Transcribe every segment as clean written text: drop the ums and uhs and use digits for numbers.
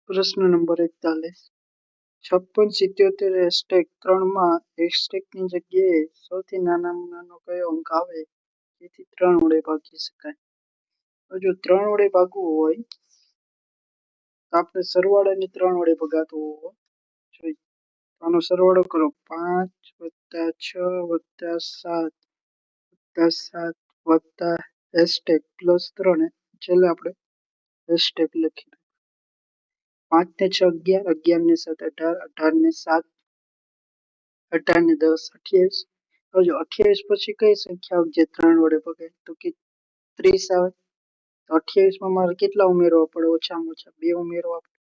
પ્રશ્ન નંબર 41 5677 # 3 માં હેશટેગની જગ્યાએ સૌથી નાનામાં નાનો કયો અંક આવે જેથી 3 વડે ભાગી શકાય? તો જો 3 વડે ભાગવું હોય તો આપણે સરવાળાને 3 વડે ભગાતો હોવો જોઈએ. આનો સરવાળો કરો 5 + 6 + 7 + 7 + હેશટેગ +3 છેલ્લે આપણે હેશટેગ લખી 5 ને 6 11, 11 ને 7 18, 18 ને 7 18 ને 10 28. હવે જો 28 પછી કઈ સંખ્યા આવે જે 3 વડે ભગાય? તો કે 30 આવે. તો 28 માં મારે કેટલા ઉમેરવા પડે? ઓછામાં ઓછા 2 ઉમેરવા પડે.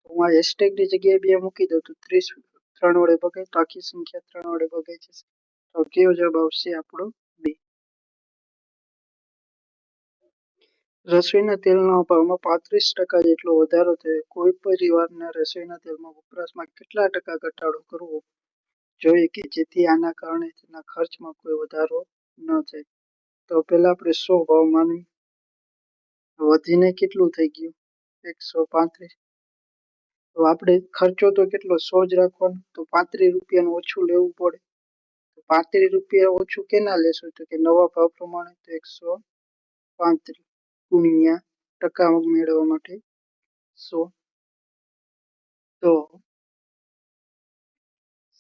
તો હું આ હેશટેગની જગ્યાએ 2 મૂકી દઉં તો 30 3 વડે ભગાય તો આખી સંખ્યા 3 વડે ભગાઈ જશે. તો કયો જવાબ આવશે આપણો? 2. રસોઈના તેલના ભાવમાં 35% જેટલો વધારો થયો. કોઈ પરિવારના રસોઈના તેલમાં વપરાશમાં કેટલા ટકા ઘટાડો કરવો જોઈએ કે જેથી આના કારણે તેના ખર્ચમાં કોઈ વધારો ન થાય? તો પહેલા આપણે 100 ભાવ માનવી, વધીને કેટલું થઈ ગયું? 135. તો આપણે ખર્ચો તો કેટલો 100 જ રાખવાનો, તો 35 રૂપિયાનું ઓછું લેવું પડે. તો 35 રૂપિયા ઓછું કેના લેશું? તો કે નવા ભાવ પ્રમાણે. તો 135 ગુણ્યા ટકા મેળવવા માટે 100. તો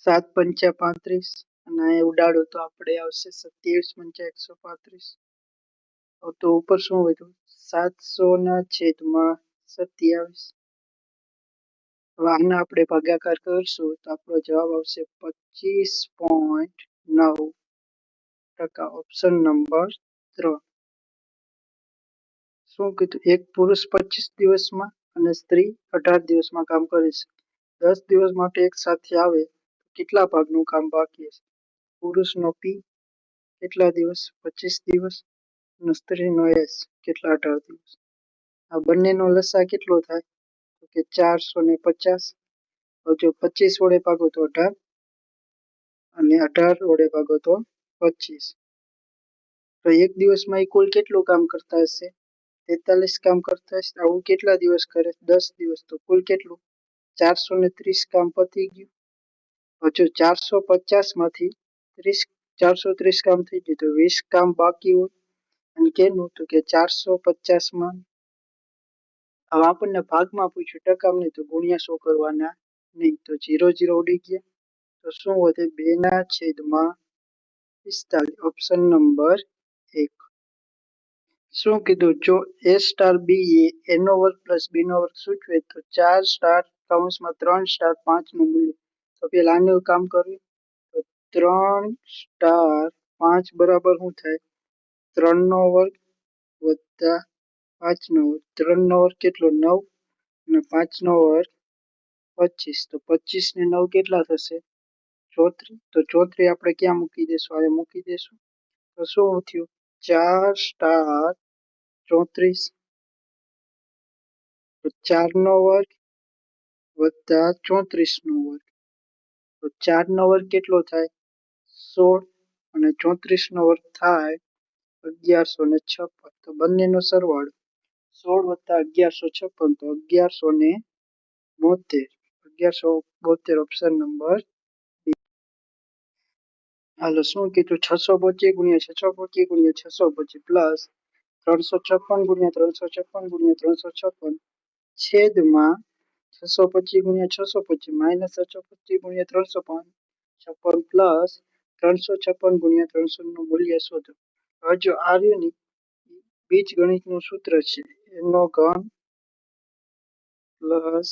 7 પંચા 35 અને અહીંયા ઉડાડો તો આપણે આવશે 27 પંચા 135. તો ઉપર શું વધ્યું? 700 ના છેદમાં 27. હવે આને આપણે ભાગાકાર કરશું તો આપણો જવાબ આવશે 25.9%. Option number 3. શું કીધું? એક પુરુષ 25 દિવસમાં અને સ્ત્રી 18 દિવસમાં કામ કરે છે. 10 દિવસ માટે એક સાથે આવે તો કેટલા ભાગનું કામ બાકી હશે? પુરુષનો પી કેટલા દિવસ? 25 દિવસ. અને સ્ત્રીનો એસ કેટલા? 18 દિવસ. આ બંનેનો લસા કેટલો થાય? તો કે 450. જો 25 વડે ભાગો તો 18 અને 18 વડે ભાગો તો 25. તો એક દિવસમાં એ કુલ કેટલું કામ કરતા હશે? 43 કામ કરતા હશે. આવું કેટલા દિવસ કરે? 10 દિવસ. તો કુલ કેટલું? 430 કામ પતી ગયું. જો 450 માંથી 430 કામ થઈ ગયું તો 20 કામ બાકી હોય. અને કેનું? તો કે 450 માં હવે આપણને ભાગમાં પૂછ્યું ટકામાં નહીં તો ગુણ્યા 100 કરવાના નહીં. તો 0 0 ઉડી ગયા. તો શું વધે? 2/45. Option number 1. શું કીધું? જો a * b A a² + b² સૂચવે તો 4 કૌંસમાં 3 5 નું મૂલ્ય. તો પેલા આનું કામ કરવું. તો 3 5 બરાબર શું થાય? 3² વત્તા 5². 3² કેટલો? 9 અને 5² 25. તો 25 ને 9 કેટલા થશે? 34. તો 34 આપણે ક્યાં મૂકી દેશું? આ મૂકી દેશું. તો શું થયું? 4 * 34. તો 4² વત્તા 34². તો 4² કેટલો થાય? 16 અને 34² થાય 1156. તો બંનેનો સરવાળો 16 વત્તા 1156 તો 1172. 1172 ઓપ્શન નંબર 2. હાલો શું કીધું? 625 ગુણ્યા 625 ગુણ્યા 625 પ્લસ 356 ગુણ્યા 356 ગુણ્યા 356 છેદમાં 625 ગુણ્યા 625 માઇનસ 625 ગુણ્યા 356 પ્લસ 356 ગુણ્યા 300 નું મૂલ્ય શોધો. હવે જો આ રહ્યું ને બીજગણિતનું સૂત્ર છે એનો ઘન પ્લસ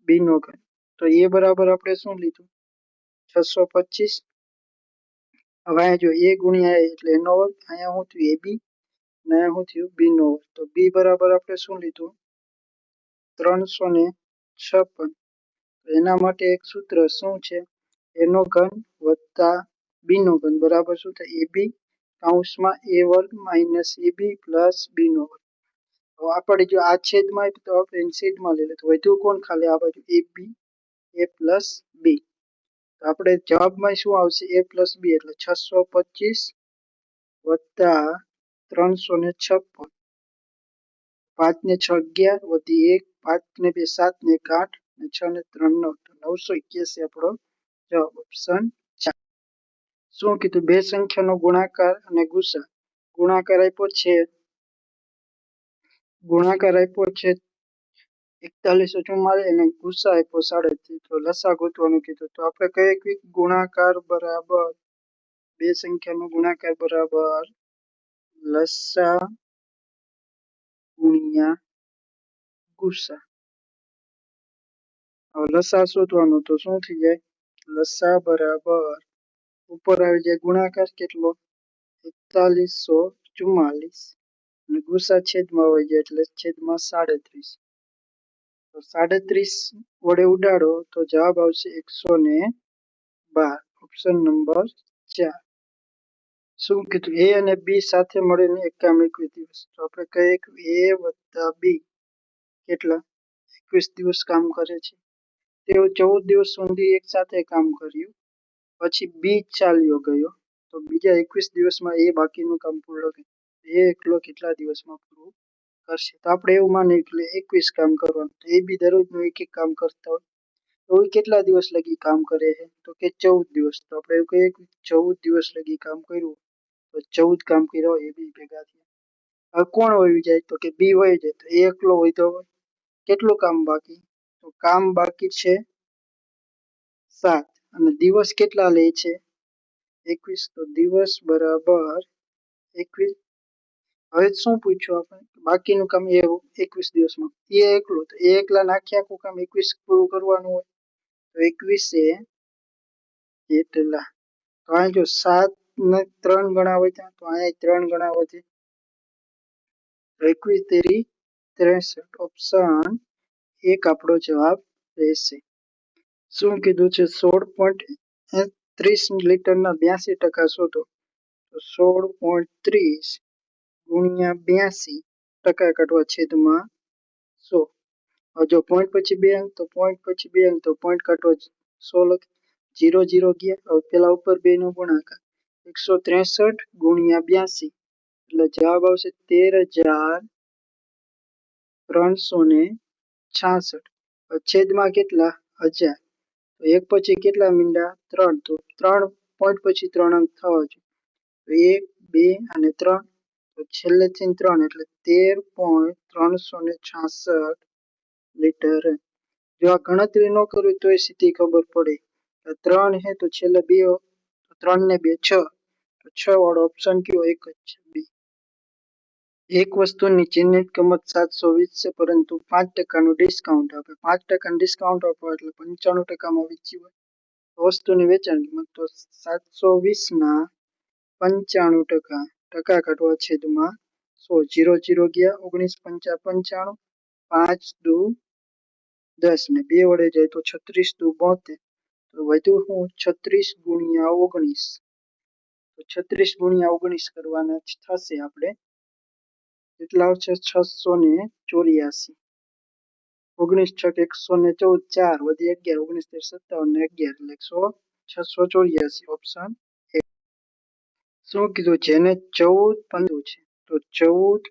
બી નો ઘન. તો એ બરાબર આપણે શું લીધું? 625. હવે અહીંયા જો a ગુણ્યા a એટલે એનો વર્ગ. અહીંયા શું થયું? ab અને અહીંયા શું થયું? b નો વર્ગ. તો b બરાબર આપણે શું લીધું? 356. એના માટે એક સૂત્ર શું છે? a નો ઘન વત્તા b નો ઘન બરાબર શું થાય? ab કૌંસમાં a² minus ab plus b નો વર્ગ. તો આપણે જો આ છેદમાં તો આપણે છેદમાં લઈ લે તો વધ્યું કોણ? ખાલી આ બાજુ ab a પ્લસ b. તો આપણે જવાબમાં શું આવશે? a પ્લસ b એટલે 625 વત્તા 356. 5 ને 6 11 વધી 1 5 ને 2 7 ને 1 8 ને 6 ને 3 9 તો 981 આપણો જવાબ ઓપ્શન 4. શું કીધું? બે સંખ્યાનો ગુણાકાર અને ગુસા. ગુણાકાર આપ્યો છે 4144 અને ગુસા આપ્યો 37. તો લસા ગોતવાનું કીધું. તો આપણે કહીએ કે ગુણાકાર બરાબર બે સંખ્યાનો ગુણાકાર બરાબર લસા ગુણ્યા ગુસા. હવે લસા શોધવાનો તો શું થઈ જાય? લસા બરાબર ઉપર આવી જાય ગુણાકાર કેટલો? 4144 અને ગુસા છેદમાં આવી જાય એટલે છેદમાં 37. તો 37 વડે ઉડાડો તો જવાબ આવશે 112. Option number 4. શું કીધું? એ અને બી સાથે મળીને એક કામ 21 દિવસ. તો આપણે કહીએ કે એ વત્તા બી કેટલા 21 દિવસ કામ કરે છે. તેઓ 14 દિવસ સુધી એક સાથે કામ કર્યું. પછી બી ચાલ્યો ગયો તો બીજા 21 દિવસમાં એ બાકીનું કામ પૂર્ણ કર્યું. એ એકલો કેટલા દિવસમાં પૂરું કરશે? તો આપણે એવું માનીએ કે 21 કામ કરવાનું. તો એ બી દરરોજનું એક એક કામ કરતા હોય તો એ કેટલા દિવસ લગી કામ કરે છે? તો કે 14 દિવસ. તો આપણે એવું કહીએ કે 14 દિવસ લગી કામ કર્યું તો 14 કામ કર્યા હોય એ બી ભેગા થયા. હવે કોણ વયું જાય? તો કે બી વયું જાય. તો એ એકલો હોય તો કેટલું કામ બાકી? તો કામ બાકી છે 7 અને દિવસ કેટલા લે છે? 21. તો દિવસ બરાબર 21. હવે શું પૂછ્યું આપણે? બાકીનું કામ એ 21 દિવસમાં એ એકલો તો એ એકલા નાખી આખું કામ 21 પૂરું કરવાનું હોય તો 21 એ કેટલા? તો અહીં જો 7 ને 3 ગણા વધ્યા તો અહીંયા 3 ગણા વધે. 21 તેરી 63. ઓપ્શન 1 આપણો જવાબ રહેશે. શું કીધું છે? 16.30 લીટરના 82% શોધો. તો 16.30 ગુણ્યા 82% કાઢવા છેદમાં 100. જો પોઈન્ટ પછી 2 અંક તો પોઈન્ટ પછી 2 અંક તો પોઈન્ટ કાઢવા 100 લખે 0 0 ગયા. હવે પેલા ઉપર 2 નો ગુણાકાર 163 ગુણ્યા 82 એટલે જવાબ આવશે 13,366. છેદમાં કેટલા? 1000. તો એક પછી કેટલા મીંડા? 3. તો 3 પોઈન્ટ પછી 3 અંક થવા જોઈએ. તો 1 2 અને 3 તો છેલ્લેથી 3 એટલે 13,366 લીટર. જો આ ગણતરી ન કરવી તોય સીધી ખબર પડે. 3 હે તો છેલ્લે 2 3 ને 2 6 તો 6 વાળો ઓપ્શન કયો? એક જ છે બી. એક વસ્તુની ચિહ્નિત કિંમત 720 છે પરંતુ 5% ડિસ્કાઉન્ટ આપે. 5% ડિસ્કાઉન્ટ આપો એટલે 95%માં વેચી હોય વસ્તુની વેચાણ કિંમત. તો 720 ના 95% ટકા કાઢવા છેદમાં 100. 0 0 ગયા 19 પંચા 95 5 દુ 10 ને 2 વડે જાય તો 36 દુ 72. તો વધુ હું 36 ગુણ્યા 19. તો 36 ગુણ્યા 19 કરવાના થશે આપણે. કેટલા આવશે? 684. 19 છક 114 4 વધી 11 19 13 57 ને 11 એટલે 684. ઓપ્શન 1. શું કીધું? જેને 14 15 છે તો 14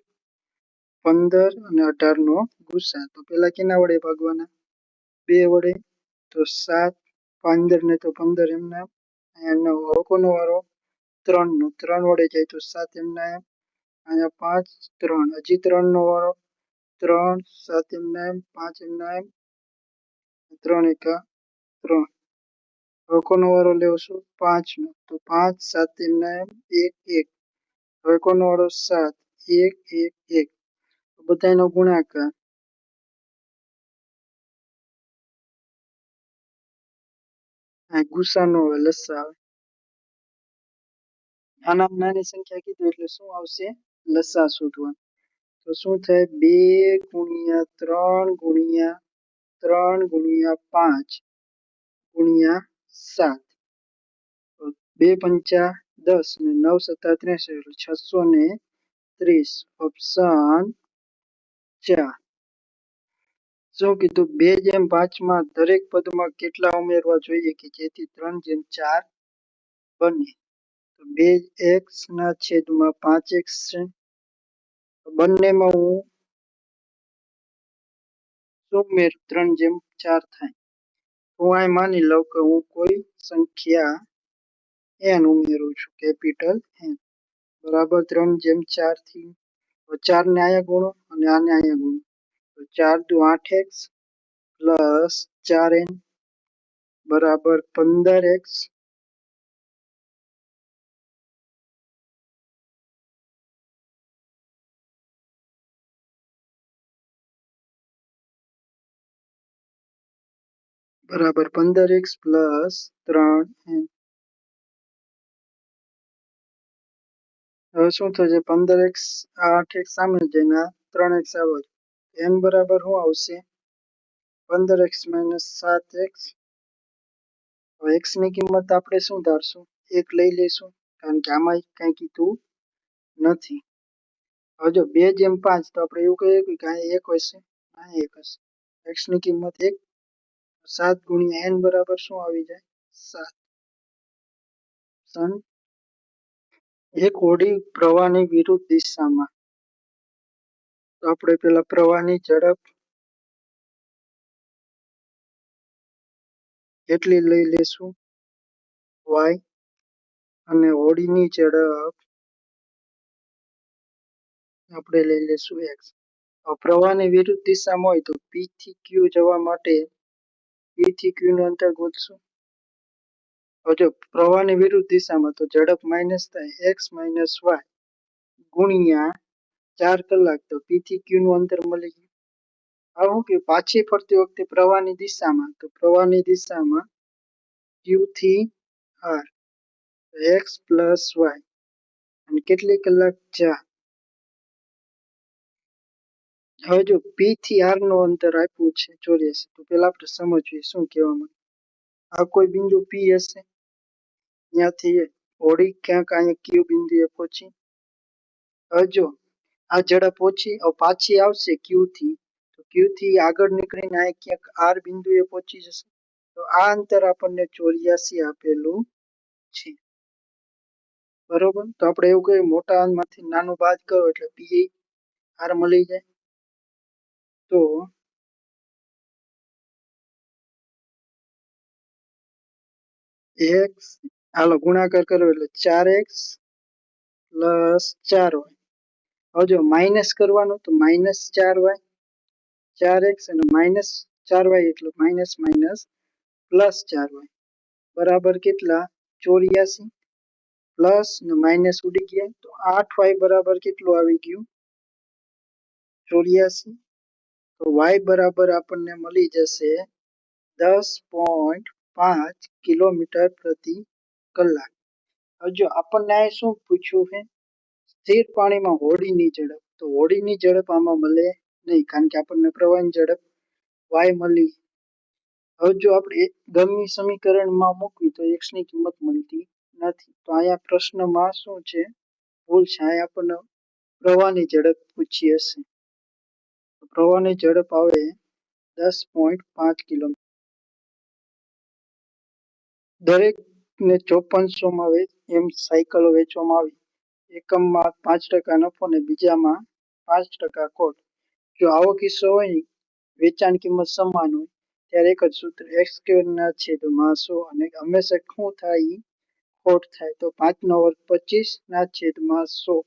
15 અને 18 નો ગુસા. તો પેલા કેના વડે ભાગવાના? 2 વડે. તો 7 15 ને તો 15 એમના અહીંયા 9 હવે કોનો વારો? 3 નો. 3 વડે જાય તો 7 એમના એમ અહીંયા 5 3 હજી 3 નો વારો 3 7 એમના એમ 5 એમના એમ 3 એકા 3. હવે કોનો વારો લેવશું? 5 નો. તો 5 7 એમના એમ 1 1. હવે કોનો વારો? 7 1 1 1. બધાનો ગુણાકાર ગુસા નો આવે લસા આવે. આનામાં નાની સંખ્યા કીધું એટલે શું આવશે? લસા શોધવાનું. તો શું થાય? 2 ગુણ્યા 3 ગુણ્યા 3 ગુણ્યા 5 ગુણ્યા 7. 2 પંચા 10 ને 9 સત્તા 63 એટલે 630. ઓપ્શન 4. શું કીધું? 2/5 માં દરેક પદમાં કેટલા ઉમેરવા જોઈએ કે જેથી 3/4 બને? તો 2x ના છેદમાં 5x છે. બંનેમાં હું શું ઉમેરું 3/4 થાય? હું અહીં માની લઉં કે હું કોઈ સંખ્યા n ઉમેરું છું, કેપિટલ N, બરાબર 3/4 થી 4 ને અહીંયા ગુણો અને આને અહીંયા ગુણો, તો 4 દુ 8x પ્લસ 4n બરાબર 15x બરાબર 15x પ્લસ 3n. હવે શું થશે? 15x આ 8x સામે જઈને આ 3x આવે, n બરાબર શું આવશે? 15x minus 7x. હવે x ની કિંમત આપણે શું ધારશું? 1 લઈ લઈશું, કારણ કે આમાં કંઈ કીધું નથી. હવે જો 2/5 તો આપણે એવું કહીએ કે અહીં 1 હશે, અહીં 1 હશે. x ની કિંમત 1, 7 ગુણ્યા n બરાબર શું આવી જાય? 7. એક હોડી પ્રવાહની વિરુદ્ધ દિશામાં, તો આપણે પેલા પ્રવાહની ઝડપ કેટલી લઈ લેશું? y, અને હોડીની ઝડપ આપણે લઈ લેશું x. પ્રવાહની વિરુદ્ધ દિશામાં હોય તો p થી q જવા માટે p થી q નું અંતર ગોતશું. હવે જો પ્રવાહની વિરુદ્ધ દિશામાં તો ઝડપ માઇનસ થાય, x માઇનસ y ગુણ્યા 4 કલાક, તો p થી q નું અંતર મળી ગયું. હવે શું કે પાછી ફરતી વખતે પ્રવાહની દિશામાં, તો પ્રવાહની દિશામાં q થી r x પ્લસ y અને કેટલી કલાક? 4. હવે જો p થી r નું અંતર આપ્યું છે 84, તો પેલા આપણે સમજીએ શું કહેવા માંગે. આ કોઈ બિંદુ p હશે, ત્યાંથી હોડી ક્યાંક અહીંયા q બિંદુએ પહોંચી. હવે જો આ ઝડપ ઓછી પાછી આવશે q થી, તો q થી આગળ નીકળીને આ ક્યાંક r બિંદુએ પહોંચી જશે. તો આ અંતર આપણને 84 આપેલું છે, બરોબર. તો આપણે એવું કહીએ મોટામાંથી નાનું બાદ કરો એટલે p r મળી જાય. તો x, હાલો ગુણાકાર કરો એટલે 4x પ્લસ 4y. હવે જો માઇનસ કરવાનું તો માઇનસ 4y, 4x અને માઇનસ 4y એટલે માઇનસ માઇનસ પ્લસ 4y બરાબર કેટલા? 84. પ્લસ ને માઇનસ ઉડી ગયા, તો 8y બરાબર કેટલું આવી ગયું? 84. તો y બરાબર આપણને મળી જશે 10.5 કિલોમીટર પ્રતિ કલાક. હવે જો આપણને આ શું પૂછ્યું છે? સ્થિર પાણીમાં હોડીની ઝડપ. તો હોડીની ઝડપ આમાં મળે નહીં, કારણ કે આપણને પ્રવાહની ઝડપ y મળી. હવે જો આપણે ગમે સમીકરણમાં મૂકવી તો x ની કિંમત મળતી નથી. તો અહીંયા પ્રશ્નમાં શું છે? ભૂલ છે. અહીંયા આપણને પ્રવાહની ઝડપ પૂછી હશે. પ્રવાહની ઝડપ આવે 10.5 કિલોમીટર. દરેકને 5400માં એમ સાયકલો વેચવામાં આવી. એકમમાં 5% નફો અને બીજામાં 5% ખોટ. જો આવો કિસ્સો હોય, વેચાણ કિંમત સમાન હોય, ત્યારે એક જ સૂત્ર x² ના છેદમાં 100, અને હંમેશા શું થાય? ખોટ થાય. તો 5 નો વર્ગ 25 ના છેદમાં 100,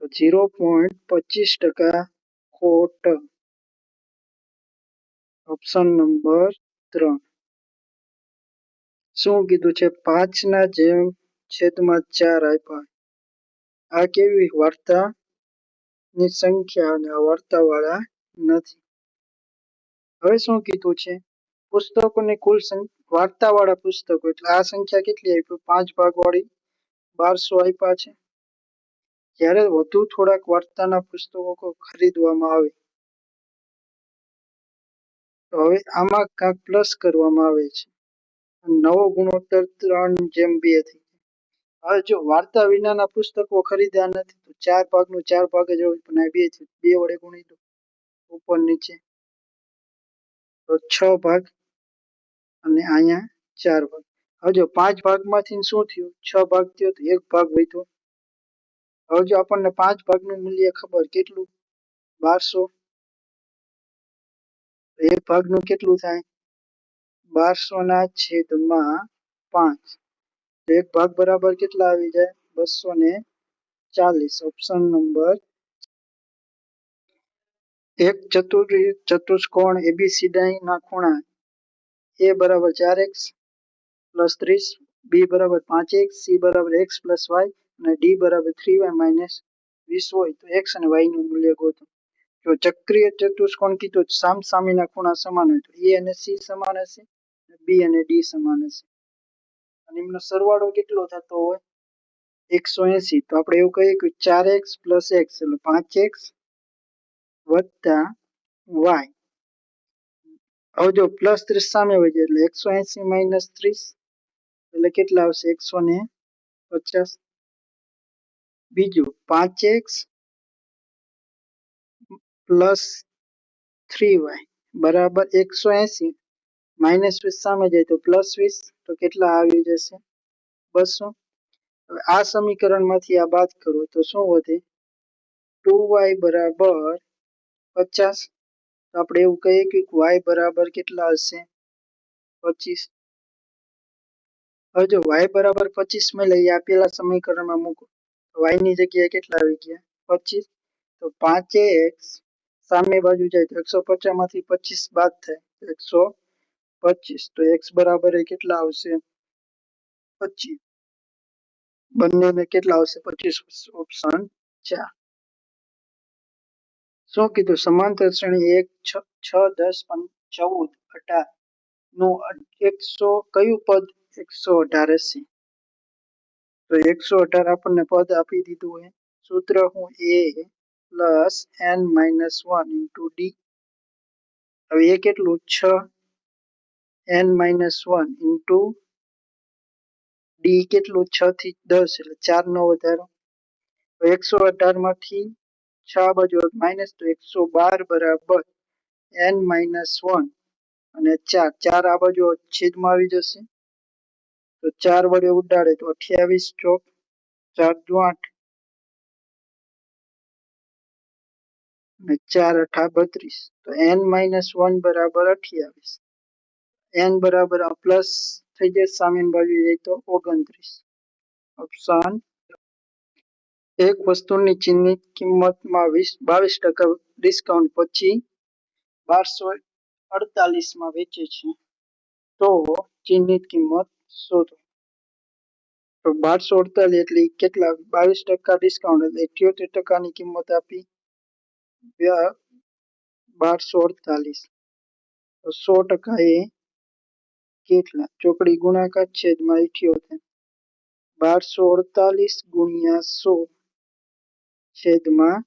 તો 0.25% ખોટ. Option number 3. શું કીધું છે? 5 ના છેદમાં 4 આપ્યા. આ કેવી વાર્તાની સંખ્યા અને આ વાર્તાવાળા નથી. હવે શું કીધું છે? પુસ્તકોની કુલ વાર્તાવાળા પુસ્તકો, એટલે આ સંખ્યા કેટલી આપી? 5 ભાગવાળી 1200 આપ્યા છે. જ્યારે વધુ થોડાક વાર્તાના પુસ્તકો ખરીદવામાં આવે, તો હવે આમાં કાંક પ્લસ કરવામાં આવે છે. નવો ગુણોત્તર 3/2 થઈ. હવે જો વાર્તા વિનાના પુસ્તકો ખરીદ્યા નથી, તો 4 ભાગનું 4 ભાગ જ હોય, પણ આ 2 થયું, 2 વડે ગુણી દો ઉપર નીચે, તો 6 ભાગ અને અહીંયા 4 ભાગ. હવે જો 5 ભાગમાંથી શું થયું? 6 ભાગ થયો, તો 1 ભાગ વધ્યો. હવે જો આપણને 5 ભાગનું મૂલ્ય ખબર કેટલું? 1200 એક ભાગનું કેટલું થાય 1200/5 એક ભાગ બરાબર કેટલા આવી જાય 240 ઓપ્શન નંબર એક ચતુષ્કોણ એબીસીડી ના ખૂણા a બરાબર 4x પ્લસ 30 b બરાબર 5x c બરાબર x પ્લસ y અને d બરાબર 3y માઇનસ 20 હોય તો x અને y નું મૂલ્ય ગોતો જો ચક્રીય ચતુષ્કોણ કીધું સામસામેના ખૂણા સમાન હોય તો a અને c સમાન હશે b અને d સમાન હશે અને એમનો સરવાળો કેટલો થતો હોય 180 તો આપણે એવું કહીએ કે 4x પ્લસ x એટલે 5x વત્તા y હવે જો પ્લસ 30 સામે હોય એટલે 180 માઇનસ 30 એટલે કેટલા આવશે 150 બીજું 5x પ્લસ 3y બરાબર 180 માઇનસ 20 સામે જાય તો પ્લસ 20 તો કેટલા આવી જશે 200 હવે આ સમીકરણમાંથી આ બાદ કરો તો શું વધે 2y બરાબર 50 તો આપણે એવું કહીએ કે y બરાબર કેટલા હશે 25 હવે જો y બરાબર 25 માં લઈએ આપેલા સમીકરણમાં મૂકો y ની જગ્યાએ કેટલા આવી ગયા 25 તો 5x સામે બાજુ જાય તો 150 માંથી 25 બાદ થાય 125 તો x બરાબર એ કેટલા આવશે 25 બંનેને કેટલા આવશે 25 ઓપ્શન 4 શું કીધું સમાંતર શ્રેણી 1 6 10 14 18 નું 100 કયું પદ 118 હશે તો 118 આપણને પદ આપી દીધું હોય સૂત્ર હું a plus n minus 1 into d હવે એ કેટલું 6 n માઇનસ 1 ઇન્ટુ d કેટલું 6 થી 10 એટલે 4 નો વધારો 118 માંથી 6 બાજુ માઇનસ તો 112 બરાબર n માઇનસ 1 અને 4 આ બાજુ છેદમાં આવી જશે તો 4 વડે ઉડાડે તો 28 ચોક 4 દુ 8 અને 4 અઠા 32 તો n માઇનસ 1 બરાબર 28 n બરાબર પ્લસ થઈ જાય સામેની બાજુ જાય તો 29 ઓપ્શન એક વસ્તુની ચિહ્નિત કિંમતમાં 22% ડિસ્કાઉન્ટ પછી 1248 માં વેચે છે તો ચિહ્નિત કિંમત શોધો તો 1248 એટલે કેટલા 22% ડિસ્કાઉન્ટ એટલે 78% ની કિંમત આપી 1248 તો 100% એ કેટલા ચોકડી ગુણાકાર છેદમાં 78 1248 ગુણ્યા 100 છેદમાં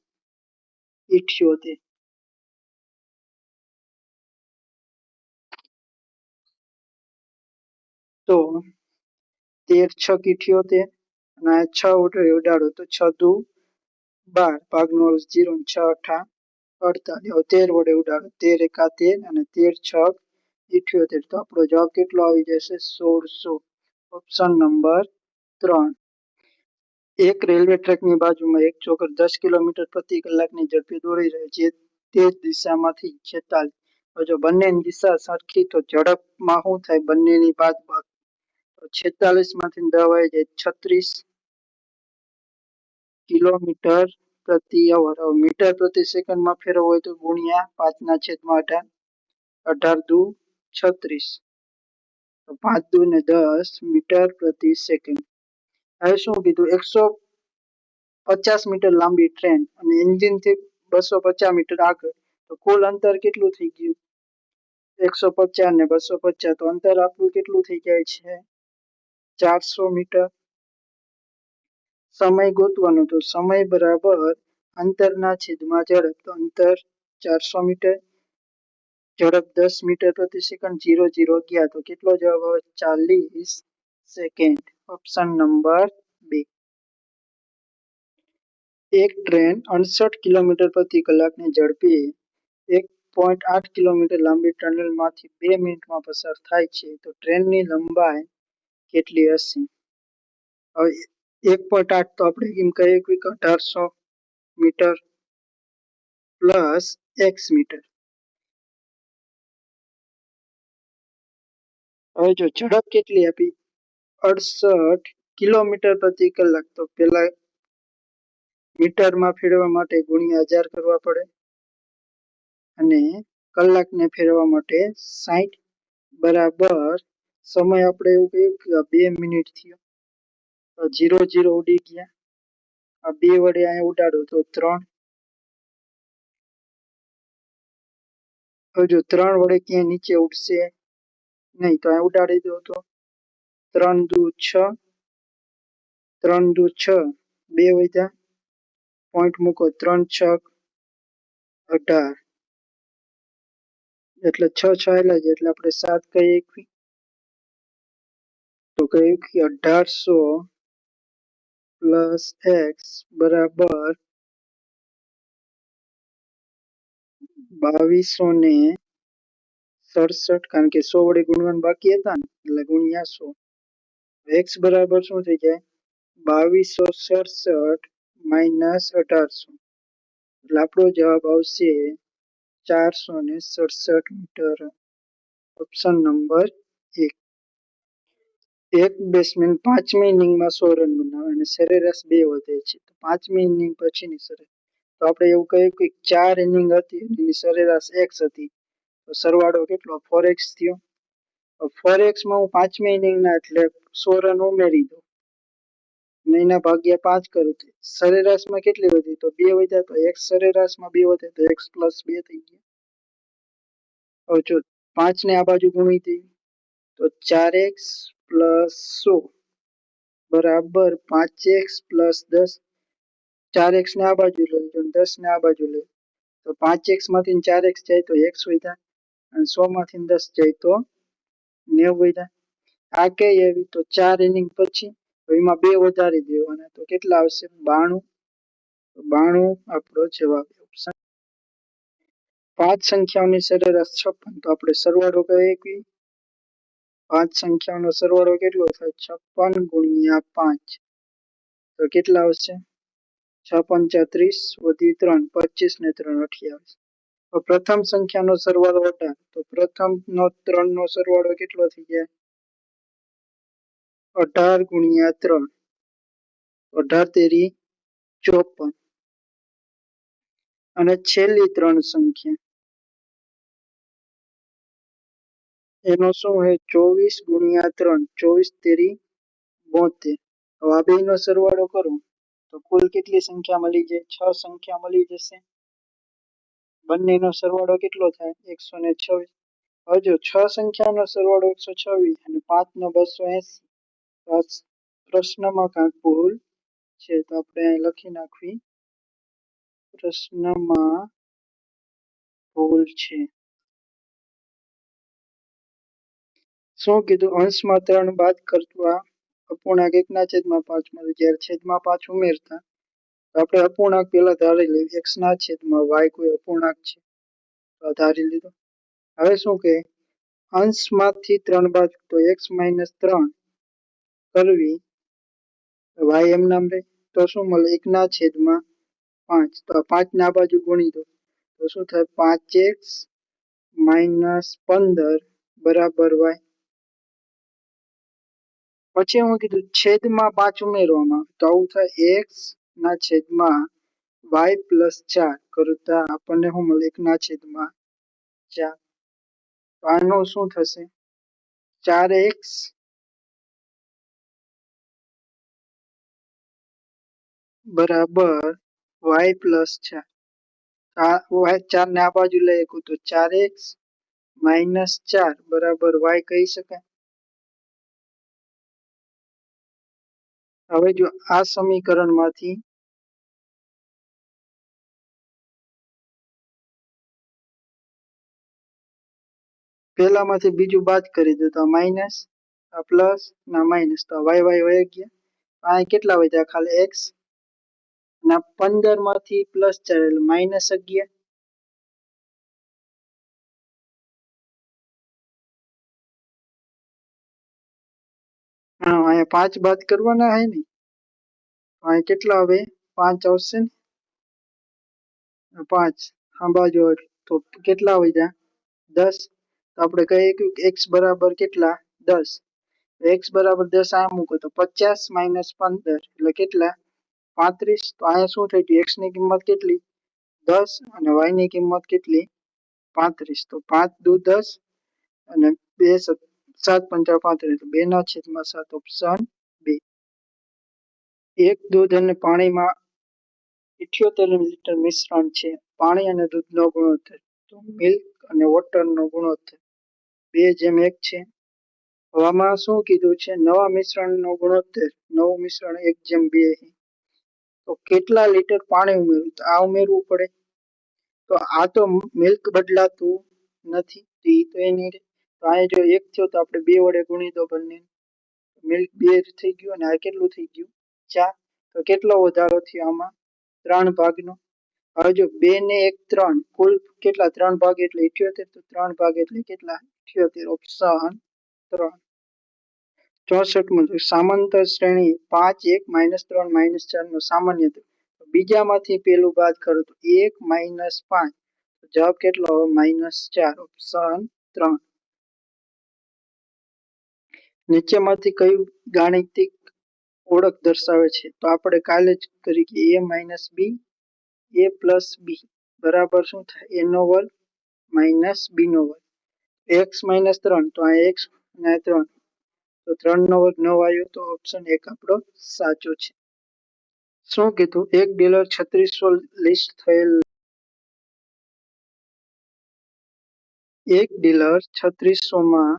78 તો 13 6 78 અને 6 ઉડાડો તો 6 દુ 12 ભાગનો 0 6 અઠા 48 હવે 13 વડે ઉડાડો 13 એકા 13 અને 13 6 78 તો આપણો જવાબ કેટલો આવી જશે 1600 ઓપ્શન નંબર 3 એક રેલવે ટ્રેકની બાજુમાં એક ચોકર 10 કિલોમીટર પ્રતિ કલાકની ઝડપે દોડી રહ્યો છે તે જ દિશામાંથી 46 જો બંનેની દિશા સરખી તો ઝડપમાં શું થાય બંનેની બાદબાકી તો 46 માંથી 10 વહી જાય 36 કિલોમીટર પ્રતિ અવર મીટર પ્રતિ સેકન્ડમાં ફેરવવો હોય તો ગુણ્યા 5/18 18 દુ 36 તો 5 દુ ને 10 મીટર પ્રતિ સેકન્ડ હવે શું કીધું 150 મીટર લાંબી ટ્રેન અને એન્જિનથી 250 મીટર આગળ તો કુલ અંતર કેટલું થઈ ગયું 150 ને 250 તો અંતર આપણું કેટલું થઈ જાય છે 400 મીટર સમય ગોતવાનો તો સમય બરાબર અંતરના છેદમાં ઝડપ તો અંતર 400 મીટર ઝડપ 10 મીટર પ્રતિ સેકન્ડ 0 0 ગયા તો કેટલો જવાબ આવે 40 સેકન્ડ ઓપ્શન નંબર 2 એક ટ્રેન 68 કિલોમીટર પ્રતિ કલાકની ઝડપે 1.8 કિલોમીટર લાંબી ટનલમાંથી 2 મિનિટમાં પસાર થાય છે તો ટ્રેનની લંબાઈ કેટલી હશે હવે 1.8 તો આપણે એમ કહીએ કે 1800 મીટર પ્લસ એક્સ મીટર. હવે જો ઝડપ કેટલી આપી 68 કિલોમીટર પ્રતિ કલાક, તો પેલા મીટરમાં ફેરવવા માટે ગુણ્યા 1000 કરવા પડે અને કલાકને ફેરવવા માટે 60 બરાબર સમય આપણે એવું કહ્યું કે 2 મિનિટ થયો, તો 0 0 ઉડી ગયા. આ 2 વડે અહીંયા ઉડાડો તો 3. હવે જો 3 વડે ક્યાંય નીચે ઉડશે નહીં, તો અહીંયા ઉડાડી દો તો 3 દુ 6, 3 દુ 6, 2 વધ્યા, પોઈન્ટ મૂકો, 3 6 18, એટલે 6 6 એટલે જ, એટલે આપણે 7 કહીએ એકવી, તો કહ્યું કે 1800 પ્લસ એક્સ બરાબર 2267, કારણ કે 100 વડે ગુણવાનું બાકી હતા ને એટલે ગુણ્યા 100. એક્સ બરાબર શું થઈ જાય 2267 માઇનસ 1800, એટલે આપણો જવાબ આવશે 467 મીટર. Option number 1. એક બેટ્સમેન 5મી ઇનિંગમાં 100 રન બનાવે અને સરેરાશ 2 વધે છે, તો 5મી ઇનિંગ પછીની સરેરાશ, તો આપણે એવું કહ્યું કે 4 ઇનિંગ હતી એની સરેરાશ x હતી, તો સરવાળો કેટલો 4x થયો. 4xમાં હું 5મી ઇનિંગના એટલે 100 રન ઉમેરી દઉં અને એના ભાગ્યા 5 કરું, તો સરેરાશમાં કેટલી વધી, તો 2 વધ્યા, તો x સરેરાશમાં 2 વધે તો x પ્લસ 2 થઈ ગયા. હવે જો 5 ને આ બાજુ ગુણી દઈએ તો 4x પ્લસ 100 બરાબર 5x પ્લસ 10. 4x ને આ બાજુ લઈ લો, 10 ને આ બાજુ લઈ, તો 5x માંથી 4x જાય તો x વધ્યા અને 100 માંથી 10 જાય તો 90 વધ્યા. આ કઈ આવી, તો 4 ઇનિંગ પછી, તો એમાં 2 વધારી દેવાના, તો કેટલા આવશે 92. 92 આપણો જવાબ. ઓપ્શન 5 સંખ્યાઓની સરેરાશ 56, તો આપણે સરવાળો કરીએ કે 5 સંખ્યાઓનો સરવાળો કેટલો થાય 56 ગુણ્યા 5, તો કેટલા આવશે 6 પંચા 30 વધી 3, 25 ને 3 28. તો પ્રથમ સંખ્યાનો સરવાળો 18, તો પ્રથમ નો 3 નો સરવાળો કેટલો થઈ જાય 18 ગુણ્યા 3, 18 તેરી 54, અને છેલ્લી 3 સંખ્યા એનો શું હે 24 ગુણ્યા 3, 24 તેરી 72. હવે આ બેનો સરવાળો કરો તો કુલ કેટલી સંખ્યા મળી જાય 6 સંખ્યા મળી જશે. બંનેનો સરવાળો કેટલો થાય 126. હવે જો 6 સંખ્યાનો સરવાળો 126 અને 5 નો 280, તો આ પ્રશ્નમાં કાંઈક ભૂલ છે, તો આપણે અહીં લખી નાખવી પ્રશ્નમાં ભૂલ છે. શું કીધું અંશમાં 3 બાદ કરતા અપૂર્ણાંક 1/5 મળે, જ્યારે છેદમાં 5 ઉમેરતા, તો આપણે અપૂર્ણાંક પેલા ધારી લઈએ, x ના છેદમાં y કોઈ અપૂર્ણાંક છે તો ધારી લીધો. હવે શું કહે અંશમાંથી 3 બાદ, તો x - 3 કરવી, y એમ નામ રહે, તો શું મળે 1/5, તો આ 5 ને આ બાજુ ગુણી દો તો શું થાય 5x - 15 બરાબર y. પછી હું કીધું છેદમાં 5 ઉમેરવામાં, તો આવું થાય x ના છેદમાં y પ્લસ 4 કરતા આપણને શું મળે 1/4. તો આનું શું થશે 4x બરાબર y પ્લસ 4. y 4 ને આ બાજુ લઈ શકું તો 4x - 4 બરાબર y કહી શકાય. હવે જો આ સમીકરણમાંથી પહેલામાંથી બીજું બાદ કરી દો, તો માઇનસ આ પ્લસ ના માઇનસ, તો y વહી ગયા, અહીં કેટલા વધ્યા ખાલી x ના 15 માંથી પ્લસ 4 એટલે -11. હા અહીંયા 5 બાદ કરવાના હે ને, અહીં કેટલા હવે 5 આવશે ને 5, આ બાજુ તો કેટલા વધ્યા 10. તો આપણે કહીએ કે x બરાબર કેટલા 10. x બરાબર 10 આ મૂકો તો 50 માઇનસ 15 એટલે કેટલા 35. તો અહીંયા શું થઈ ગયું x ની કિંમત કેટલી 10 અને y ની કિંમત કેટલી 35. તો 5 દુ 10 અને 2 7 પંચા 35 એટલે 2/7 ઓપ્શન બી. એક દૂધ અને પાણીમાં 78 મિલીલીટર મિશ્રણ છે. પાણી અને દૂધનો ગુણોત્તર તો મિલ્ક અને વોટરનો ગુણોત્તર 2:1 છે. હવામાં શું કીધું છે નવા મિશ્રણનો ગુણોત્તર નવું મિશ્રણ 1:2. તો કેટલા લીટર પાણી ઉમેરવું તો આ ઉમેરવું પડે. તો આ તો મિલ્ક બદલાતું નથી તો એની તો અહીંયા જો 1 થયો તો આપણે 2 વડે ગુણી દો બંને. મિલ્ક 2 થઈ ગયું અને આ કેટલું થઈ ગયું 4. તો કેટલો વધારો થયો આમાં 3 ભાગનો. હવે જો 2 ને 1 3 કુલ કેટલા 3 ભાગ એટલે 78. તો 3 ભાગ એટલે કેટલા 78 ઓપ્શન 3. 64 સમાંતર શ્રેણી 5 1 -3 -4 નો સામાન્ય બીજામાંથી પેલું બાદ કરો તો 1 -5. જવાબ કેટલો -4 ઓપ્શન 3. નીચેમાંથી કયું ગાણિતિક ઓળખ દર્શાવે છે તો આપણે કાલે જ કરી કે a - b a + b બરાબર શું થાય a નો વર્ગ - b નો વર્ગ. x - 3 તો આ x અને 3 તો 3 નો વર્ગ 9 આવ્યો તો ઓપ્શન 1 આપણો સાચો છે. શું કીધું એક ડીલર 3600 લિસ્ટ થયેલ એક ડીલર 3600 માં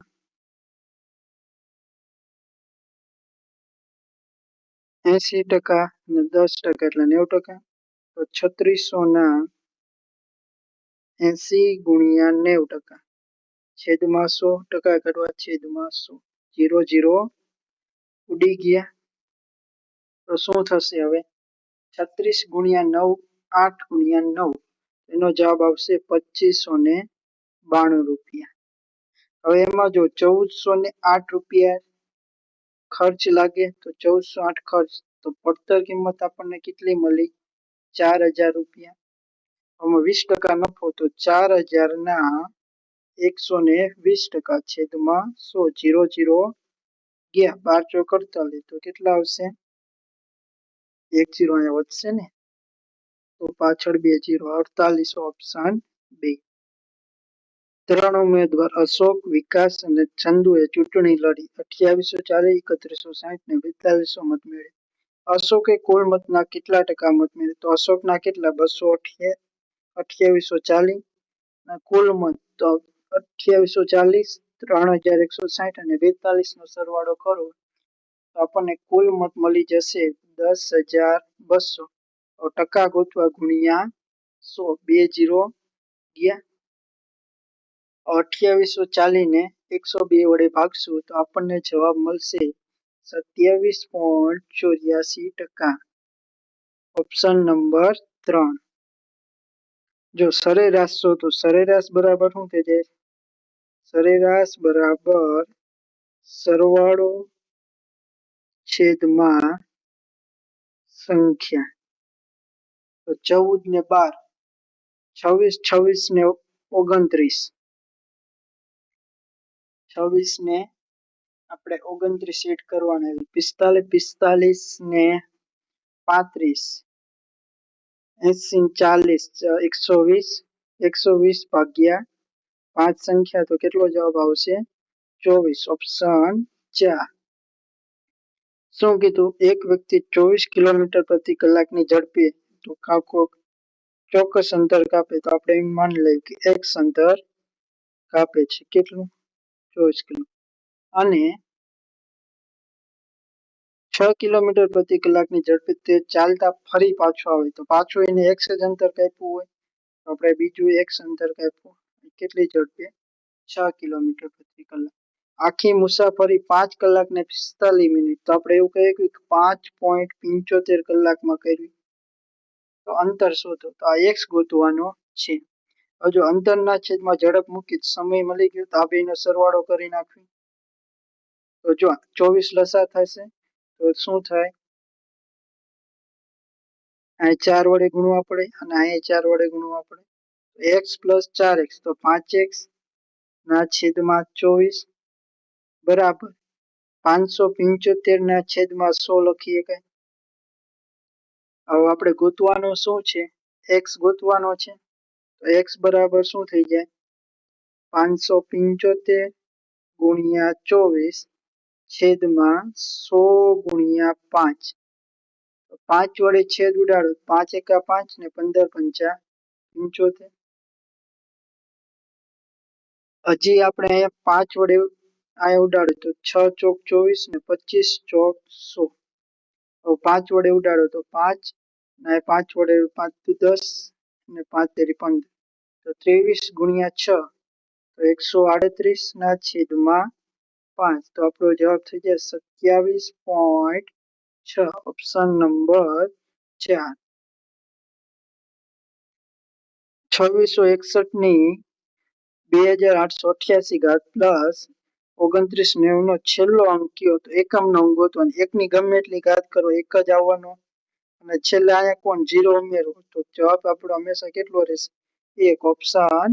80% અને 10% એટલે 90%. તો 3600 ના 80 ગુણ્યા 90% છેદમાં 100% કાઢવા છેદમાં 100 0 0 ઉડી ગયા. તો શું થશે હવે 36 ગુણ્યા 9 8 ગુણ્યા 9 એનો જવાબ આવશે 2592 રૂપિયા. હવે એમાં જો 1408 રૂપિયા ખર્ચ લાગે તો 1408 ખર્ચ તો પડતર કિંમત આપણને કેટલી મળી 4000 રૂપિયા. આમાં 20% નફો તો 4000 ના 120% છેદમાં 100 0 0 ગયા 12 ચોક 48 તો કેટલા આવશે 1 0 અહીંયા વધશે ને તો પાછળ 2 0 48 ઓપ્શન બી. 3 ઉમેદવાર અશોક વિકાસ અને ચંદુએ ચૂંટણી લડી 2840 3160 ને 4200 મત મેળવ્યા. અશોકે કુલ મતના કેટલા ટકા મત મેળવ્યા તો અશોકના કેટલા 2840 ના કુલ મત તો 2840 3160 અને 42 નો સરવાળો કરો તો આપણને કુલ મત મળી જશે 10200. ટકા ગોતવા ગુણ્યા 100 2 0 ગયા 2840 ને 102 વડે ભાગશું તો આપણને જવાબ મળશે 27.84%. Option number 3. જો સરેરાશ તો સરેરાશ બરાબર શું થઈ જાય સરેરાશ બરાબર સરવાળો છેદમાં સંખ્યા. તો 14 ને 12 26 26 ને 29 26 ને આપણે 29 એડ કરવાના 45 45 ને 35 80 40 120 ભાગ્યા 5 સંખ્યા તો કેટલો જવાબ આવશે 24 ઓપ્શન 4. શું કીધું એક વ્યક્તિ 24 કિલોમીટર પ્રતિ કલાકની ઝડપે તો ચોક્કસ અંતર કાપે તો આપણે એમ માની લઈએ કે x અંતર કાપે છે કેટલું 24 કિલો અને 6 કિલોમીટર પ્રતિ કલાકની ઝડપે તે ચાલતા ફરી પાછો આવે તો પાછું એને x જ અંતર કાપ્યું હોય તો આપણે બીજું x અંતર કાપ્યું કેટલી ઝડપે 6 કિલોમીટર પ્રતિ કલાક. આખી મુસાફરી 5 કલાક ને 45 મિનિટ તો આપણે એવું કહીએ કે 5.75 કલાકમાં કરવી તો અંતર શોધો તો આ x ગોતવાનો છે. હવે જો અંતરના છેદમાં ઝડપ મૂકી સમય મળી ગયો તો આ બેનો સરવાળો કરી નાખવી તો જો 24 લસા થશે તો શું થાય અહીં 4 વડે ગુણવા પડે અને અહીં 4 વડે ગુણવા પડે એક્સ પ્લસ 4x તો 5x ના છેદમાં 24 બરાબર 575 ના છેદમાં 100 લખીએ કઈ. હવે આપણે ગોતવાનું શું છે? એક્સ ગોતવાનો છે. તો એક્સ બરાબર શું થઈ જાય? 575 ગુણ્યા 24 છેદમાં 100 ગુણ્યા 5. 5 વડે છેદ ઉડાડો 5 એકા 5 ને 15 પંચા 75. હજી આપણે અહીંયા 5 વડે અહીંયા ઉડાડો તો 6 ચોક 24 ને 25 ચોક 100. હવે 5 વડે ઉડાડો તો 5 ને 5 વડે 5 દુ 10 ને 5 તેરી 15 તો 23 ગુણ્યા 6 તો 138 ના છેદમાં 5 તો આપણો જવાબ થઈ જાય 27.6 ઓપ્શન નંબર 4. 2661 ની 2888 ઘાત પ્લસ 2990 નો છેલ્લો અંક કયો? તો એકમનો અંક ગોતવાનો. એકની ગમે એટલી ઘાત કરો એક જ આવવાનો અને છેલ્લે અહીંયા કોણ 0 ઉમેરો તો જવાબ આપણો હંમેશા કેટલો રહેશે? 1 ઓપ્શન